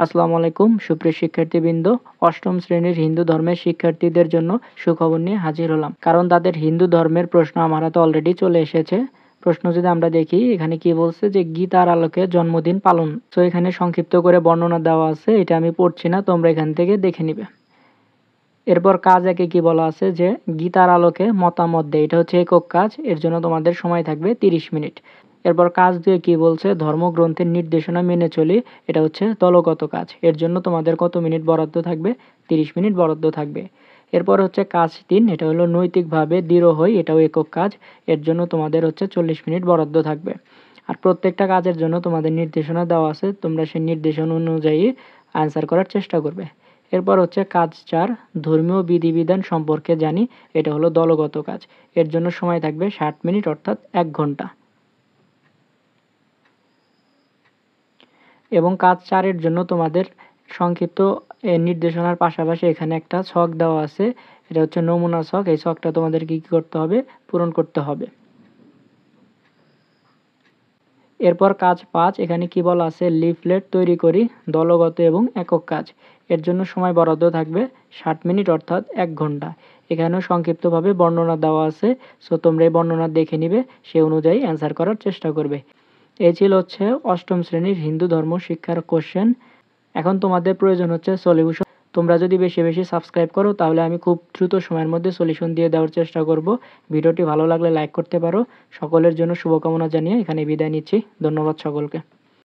আসসালামু আলাইকুম সুপ্রিয় শিক্ষার্থীবৃন্দ। অষ্টম শ্রেণীর হিন্দু ধর্মের শিক্ষার্থীদের জন্য সুখবর নিয়ে হাজির হলাম, কারণ তাদের হিন্দু ধর্মের প্রশ্ন আমার হাতে অলরেডি চলে এসেছে। প্রশ্ন যদি আমরা দেখি, এখানে কি বলছে যে গীতার আলোকে জন্মদিন পালন। তো এখানে সংক্ষিপ্ত করে বর্ণনা দেওয়া আছে, এটা আমি পড়ছি না, তোমরা এখান থেকে দেখে নিবে। এরপর কাজ একে কি বলা আছে যে গীতার আলোকে মতামত দেয়, এটা হচ্ছে একক কাজ, এর জন্য তোমাদের সময় থাকবে 30 মিনিট। এরপর কাজ দিয়ে কি বলছে, ধর্মগ্রন্থের নির্দেশনা মেনে চলি, এটা হচ্ছে দলগত কাজ, এর জন্য তোমাদের কত মিনিট বরাদ্দ থাকবে, 30 মিনিট বরাদ্দ থাকবে। এরপর হচ্ছে কাজ 3, এটা হলো নৈতিকভাবে দৃঢ় হই, এটাও একক কাজ, এর জন্য তোমাদের হচ্ছে 40 মিনিট বরাদ্দ থাকবে। আর প্রত্যেকটা কাজের জন্য তোমাদের নির্দেশনা দেওয়া আছে, তোমরা সেই নির্দেশনা অনুযায়ী আনসার করার চেষ্টা করবে। এরপর হচ্ছে কাজ 4, ধর্মীয় বিধিবিধান সম্পর্কে জানি, এটা হলো দলগত কাজ, এর জন্য সময় থাকবে 60 মিনিট অর্থাৎ 1 ঘন্টা। এবং কাজ 4 এর জন্য তোমাদের সংক্ষিপ্ত নির্দেশনার পাশাপাশি এখানে একটা ছক দেওয়া আছে, এটা হচ্ছে নমুনা ছক, এই ছকটা তোমাদের কি করতে হবে, পূরণ করতে হবে। এরপর কাজ 5, এখানে কি বলা আছে, লিফলেট তৈরি করি, দলগত এবং একক কাজ, এর জন্য সময় বরাদ্দ থাকবে 60 মিনিট অর্থাৎ 1 ঘন্টা। এখানেও সংক্ষিপ্তভাবে বর্ণনা দেওয়া আছে, সো তোমরা এই বর্ণনা দেখে নিবে, সে অনুযায়ী অ্যান্সার করার চেষ্টা করবে। এই ছিল হচ্ছে অষ্টম শ্রেণীর হিন্দু ধর্ম শিক্ষার কোশ্চেন। এখন তোমাদের প্রয়োজন হচ্ছে সলিউশন। তোমরা যদি বেশি বেশি সাবস্ক্রাইব করো, তাহলে আমি খুব দ্রুত সময়ের মধ্যে সলিউশন দিয়ে দেওয়ার চেষ্টা করব। ভিডিওটি ভালো লাগলে লাইক করতে পারো। সকলের জন্য শুভকামনা জানিয়ে এখানে বিদায় নিচ্ছি। ধন্যবাদ সকলকে।